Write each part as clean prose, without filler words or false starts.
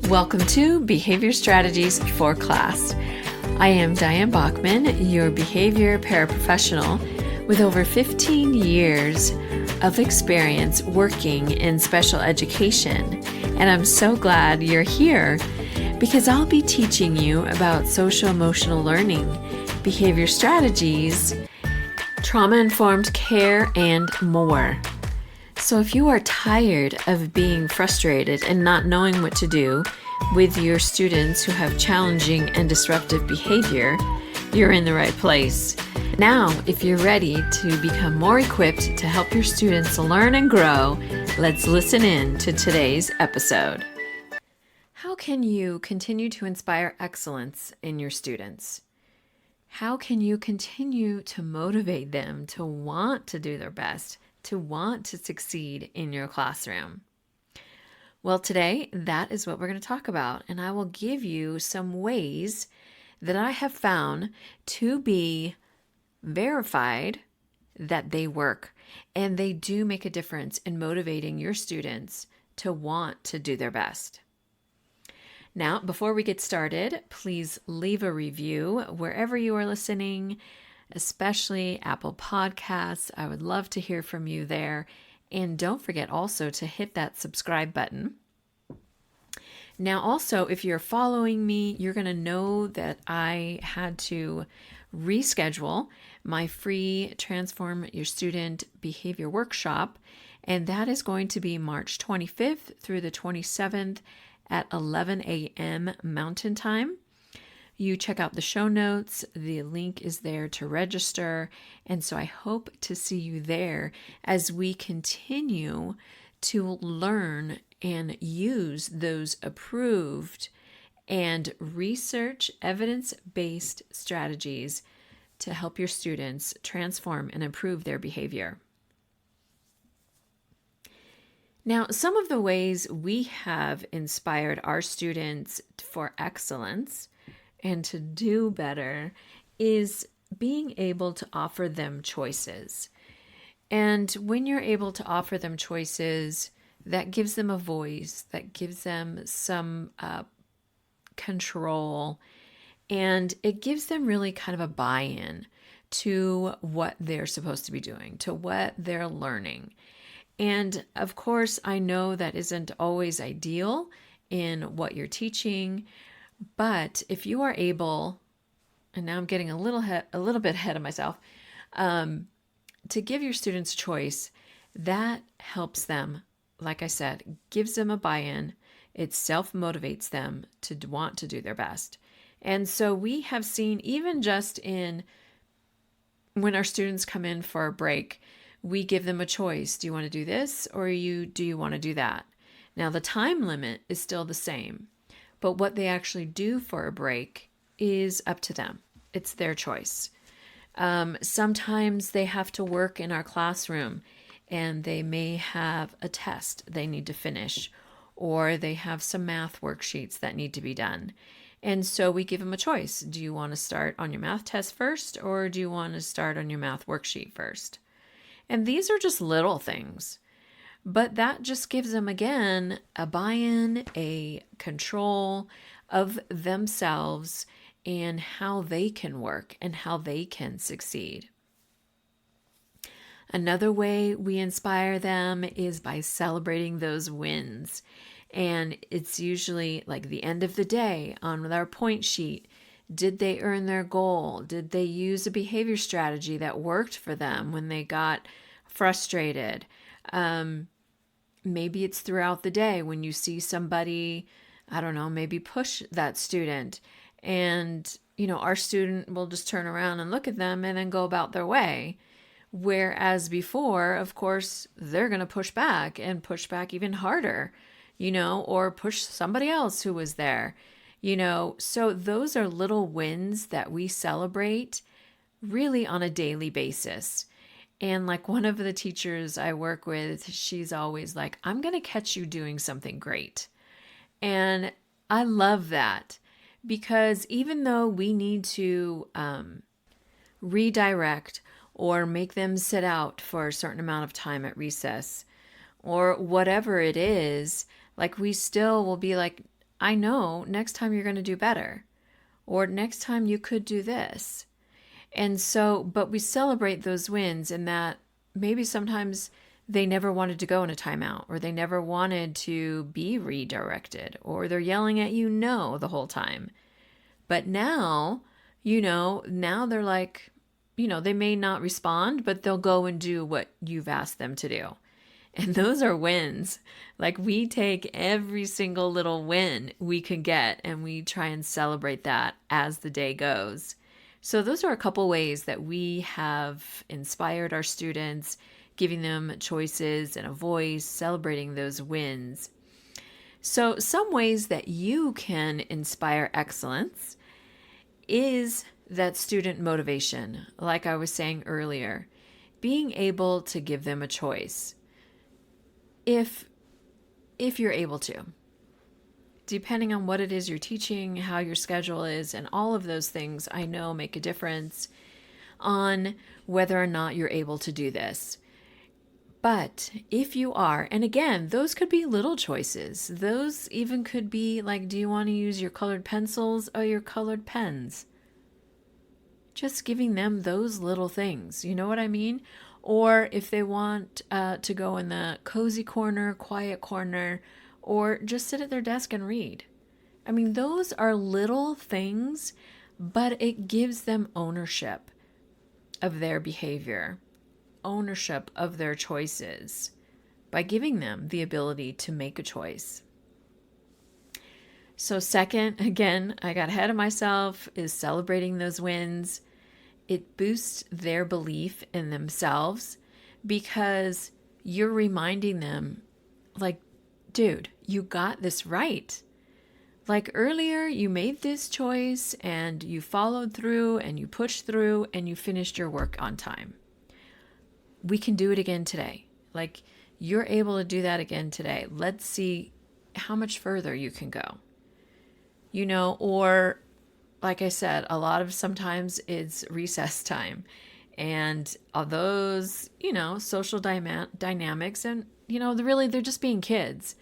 Welcome to Behavior Strategies for Class. I am Diane Bachman, your behavior paraprofessional with over 15 years of experience working in special education. And I'm so glad you're here because I'll be teaching you about social-emotional learning, behavior strategies, trauma-informed care, and more. So if you are tired of being frustrated and not knowing what to do with your students who have challenging and disruptive behavior, you're in the right place. Now, if you're ready to become more equipped to help your students learn and grow, let's listen in to today's episode. How can you continue to inspire excellence in your students? How can you continue to motivate them to want to do their best, to want to succeed in your classroom? Well, today, that is what we're going to talk about, and I will give you some ways that I have found to be verified that they work, and they do make a difference in motivating your students to want to do their best. Now, before we get started, please leave a review wherever you are listening, especially Apple Podcasts. I would love to hear from you there. And don't forget also to hit that subscribe button. Now, also, if you're following me, you're going to know that I had to reschedule my free Transform Your Student Behavior Workshop, and that is going to be March 25th through the 27th at 11 a.m. Mountain Time. You check out the show notes. The link is there to register. And so I hope to see you there as we continue to learn and use those approved and research evidence-based strategies to help your students transform and improve their behavior. Now, some of the ways we have inspired our students for excellence and to do better is being able to offer them choices. And when you're able to offer them choices, that gives them a voice, that gives them some control, and it gives them really kind of a buy-in to what they're supposed to be doing, to what they're learning. And of course, I know that isn't always ideal in what you're teaching, but if you are able, and now I'm getting a little bit ahead of myself, to give your students choice, that helps them, like I said, gives them a buy-in. It self-motivates them to want to do their best. And so we have seen, even just in when our students come in for a break, we give them a choice. Do you want to do this or do you want to do that? Now, the time limit is still the same, but what they actually do for a break is up to them. It's their choice. Sometimes they have to work in our classroom and they may have a test they need to finish, or they have some math worksheets that need to be done. And so we give them a choice. Do you want to start on your math test first, or do you want to start on your math worksheet first? And these are just little things, but that just gives them, again, a buy-in, a control of themselves and how they can work and how they can succeed. Another way we inspire them is by celebrating those wins. And it's usually like the end of the day on our point sheet. Did they earn their goal? Did they use a behavior strategy that worked for them when they got frustrated? Maybe it's throughout the day when you see somebody, I don't know, maybe push that student, and our student will just turn around and look at them and then go about their way. Whereas before, of course, they're going to push back and push back even harder, or push somebody else who was there, So those are little wins that we celebrate really on a daily basis. And like one of the teachers I work with, she's always like, I'm going to catch you doing something great. And I love that because even though we need to redirect or make them sit out for a certain amount of time at recess or whatever it is, like we still will be like, I know next time you're going to do better, or next time you could do this. And so, but we celebrate those wins, and that maybe sometimes they never wanted to go in a timeout, or they never wanted to be redirected, or they're yelling at you no the whole time. But now, now they're like, they may not respond, but they'll go and do what you've asked them to do. And those are wins. Like, we take every single little win we can get and we try and celebrate that as the day goes. So those are a couple ways that we have inspired our students, giving them choices and a voice, celebrating those wins. So some ways that you can inspire excellence is that student motivation, like I was saying earlier, being able to give them a choice. If you're able to, depending on what it is you're teaching, how your schedule is, and all of those things, I know make a difference on whether or not you're able to do this. But if you are, and again, those could be little choices. Those even could be like, do you want to use your colored pencils or your colored pens? Just giving them those little things, you know what I mean? Or if they want to go in the cozy corner, quiet corner, or just sit at their desk and read. I mean, those are little things, but it gives them ownership of their behavior, ownership of their choices, by giving them the ability to make a choice. So second, again, I got ahead of myself, is celebrating those wins. It boosts their belief in themselves because you're reminding them, like, dude, you got this right. Like earlier, you made this choice and you followed through and you pushed through and you finished your work on time. We can do it again today. Like, you're able to do that again today. Let's see how much further you can go. Or like I said, a lot of sometimes it's recess time and all those, social dynamics and, they're just being kids.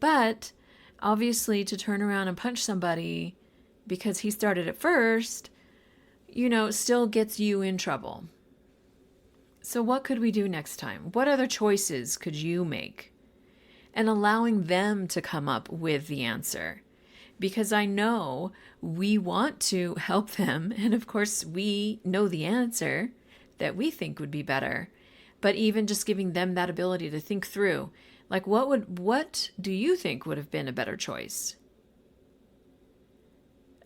But obviously to turn around and punch somebody because he started it first, still gets you in trouble. So what could we do next time? What other choices could you make? And allowing them to come up with the answer. Because I know we want to help them. And of course, we know the answer that we think would be better. But even just giving them that ability to think through, like, what do you think would have been a better choice?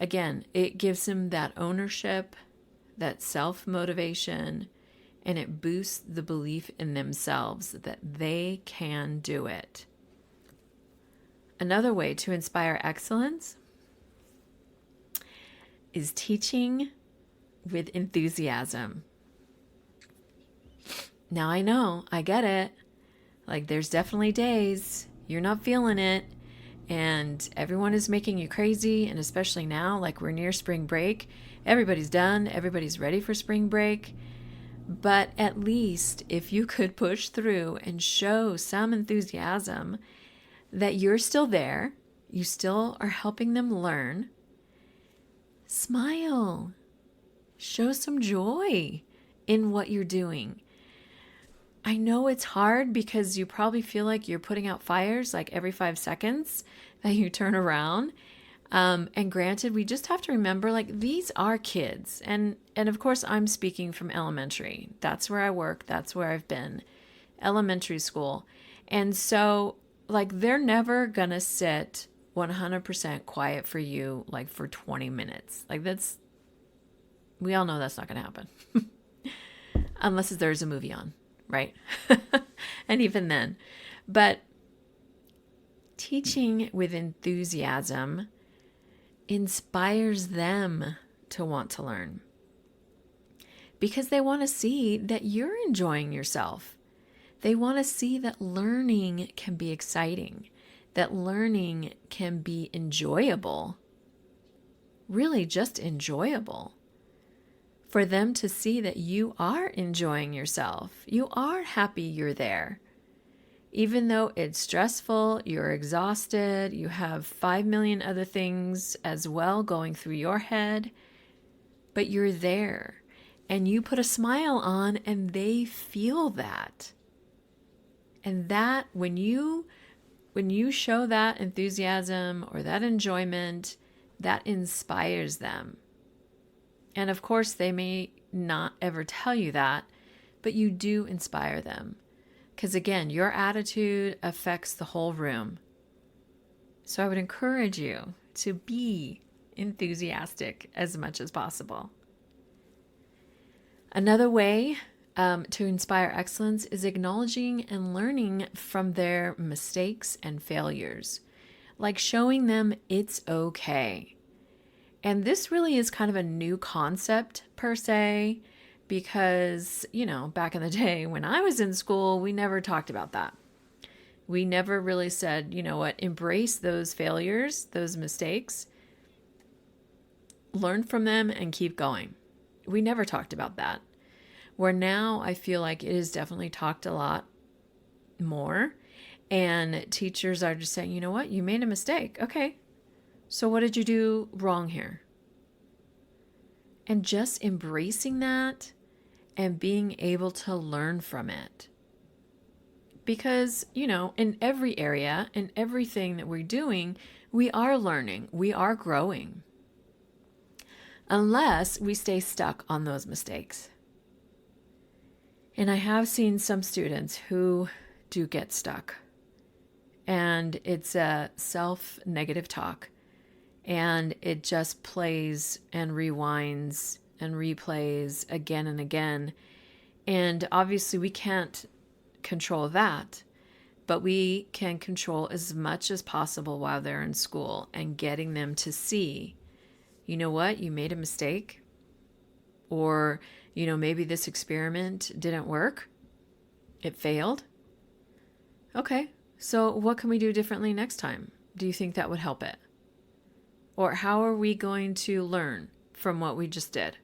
Again, it gives them that ownership, that self-motivation, and it boosts the belief in themselves that they can do it. Another way to inspire excellence is teaching with enthusiasm. Now I know, I get it. Like, there's definitely days you're not feeling it and everyone is making you crazy. And especially now, like, we're near spring break, everybody's done, everybody's ready for spring break. But at least if you could push through and show some enthusiasm that you're still there, you still are helping them learn, smile, show some joy in what you're doing. I know it's hard because you probably feel like you're putting out fires like every 5 seconds that you turn around. And granted, we just have to remember, like, these are kids. And of course, I'm speaking from elementary. That's where I work. That's where I've been, elementary school. And so, like, they're never going to sit 100% quiet for you, like, for 20 minutes. Like, we all know that's not going to happen. Unless there's a movie on, right? And even then. But teaching with enthusiasm inspires them to want to learn because they want to see that you're enjoying yourself. They want to see that learning can be exciting, that learning can be enjoyable, really just enjoyable. For them to see that you are enjoying yourself, you are happy you're there. Even though it's stressful, you're exhausted, you have 5 million other things as well going through your head, but you're there and you put a smile on and they feel that. And that when you show that enthusiasm or that enjoyment, that inspires them. And of course, they may not ever tell you that, but you do inspire them. Because again, your attitude affects the whole room. So I would encourage you to be enthusiastic as much as possible. Another way to inspire excellence is acknowledging and learning from their mistakes and failures, like showing them it's okay. And this really is kind of a new concept per se, because, back in the day when I was in school, we never talked about that. We never really said, embrace those failures, those mistakes, learn from them and keep going. We never talked about that. Where now I feel like it is definitely talked a lot more. And teachers are just saying, you know what, you made a mistake. Okay, so what did you do wrong here? And just embracing that and being able to learn from it. Because, in every area, in everything that we're doing, we are learning, we are growing. Unless we stay stuck on those mistakes. And I have seen some students who do get stuck. And it's a self-negative talk. And it just plays and rewinds and replays again and again. And obviously we can't control that, but we can control as much as possible while they're in school and getting them to see, you know what, you made a mistake. Or, maybe this experiment didn't work. It failed. Okay, so what can we do differently next time? Do you think that would help it? Or how are we going to learn from what we just did?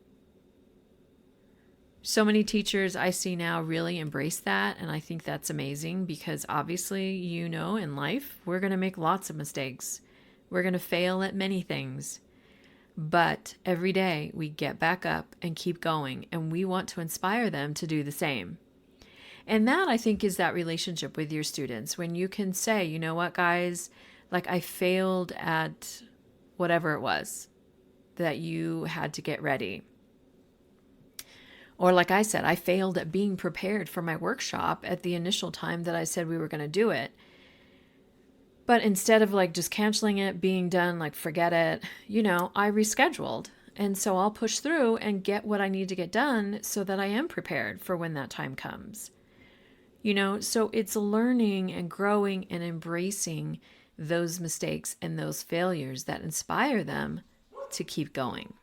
So many teachers I see now really embrace that, and I think that's amazing because obviously, in life, we're going to make lots of mistakes. We're going to fail at many things. But every day we get back up and keep going, and we want to inspire them to do the same. And that, I think, is that relationship with your students when you can say, you know what, guys, like I failed at whatever it was that you had to get ready. Or like I said, I failed at being prepared for my workshop at the initial time that I said we were going to do it. But instead of just canceling it, being done, forget it, I rescheduled. And so I'll push through and get what I need to get done so that I am prepared for when that time comes. So it's learning and growing and embracing those mistakes and those failures that inspire them to keep going.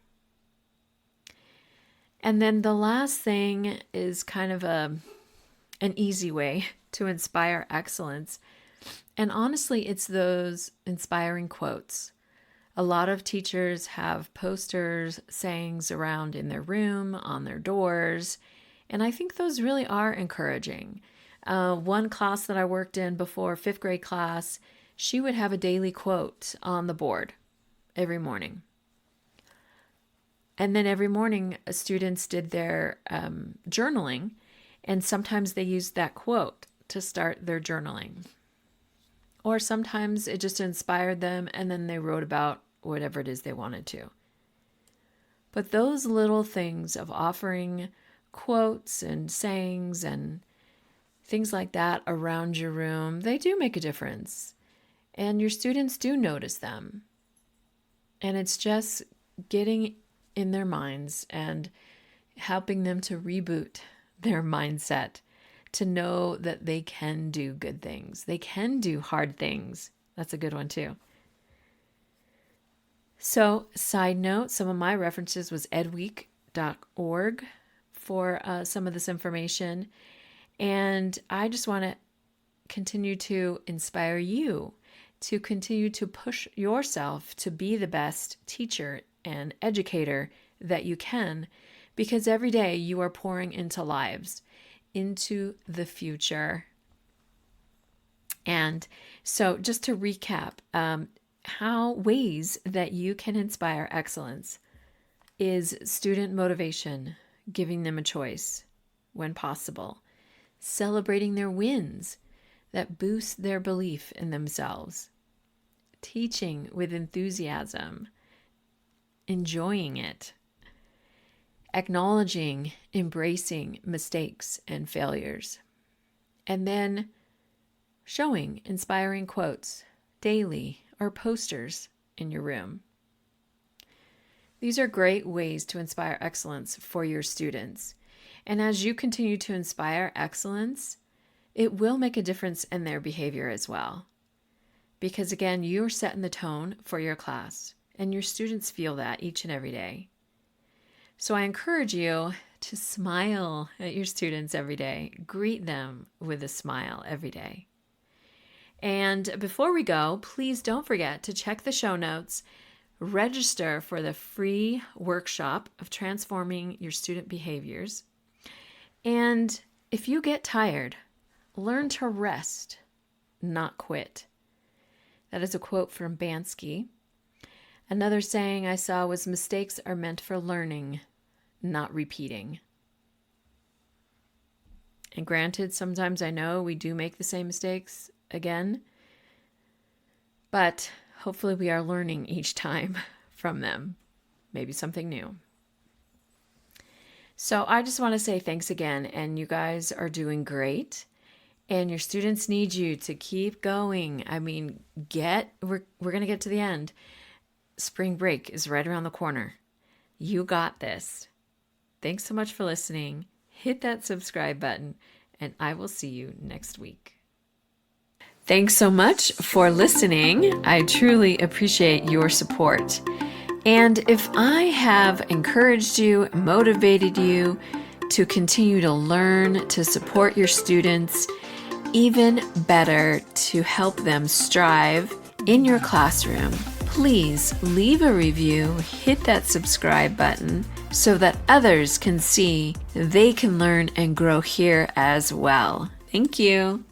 And then the last thing is kind of an easy way to inspire excellence. And honestly, it's those inspiring quotes. A lot of teachers have posters, sayings around in their room, on their doors, and I think those really are encouraging. One class that I worked in before, 5th grade class, she would have a daily quote on the board every morning. And then every morning, students did their journaling, and sometimes they used that quote to start their journaling. Or sometimes it just inspired them and then they wrote about whatever it is they wanted to. But those little things of offering quotes and sayings and things like that around your room, they do make a difference. And your students do notice them. And it's just getting in their minds and helping them to reboot their mindset. To know that they can do good things. They can do hard things. That's a good one too. So, side note, some of my references was edweek.org for some of this information. And I just want to continue to inspire you to continue to push yourself to be the best teacher and educator that you can, because every day you are pouring into lives, into the future. And so just to recap, how ways that you can inspire excellence is student motivation, giving them a choice when possible, celebrating their wins that boost their belief in themselves, teaching with enthusiasm, enjoying it, acknowledging, embracing mistakes and failures, and then showing inspiring quotes daily or posters in your room. These are great ways to inspire excellence for your students. And as you continue to inspire excellence, it will make a difference in their behavior as well. Because again, you're setting the tone for your class, and your students feel that each and every day. So I encourage you to smile at your students every day. Greet them with a smile every day. And before we go, please don't forget to check the show notes, register for the free workshop of transforming your student behaviors. And if you get tired, learn to rest, not quit. That is a quote from Bansky. Another saying I saw was, mistakes are meant for learning, not repeating. And granted, sometimes I know we do make the same mistakes again, but hopefully we are learning each time from them, maybe something new. So I just want to say thanks again, and you guys are doing great, and your students need you to keep going. I mean, we're going to get to the end. Spring break is right around the corner. You got this. Thanks so much for listening. Hit that subscribe button, and I will see you next week. Thanks so much for listening. I truly appreciate your support. And if I have encouraged you, motivated you to continue to learn, to support your students, even better, to help them strive in your classroom, please leave a review, hit that subscribe button so that others can see they can learn and grow here as well. Thank you.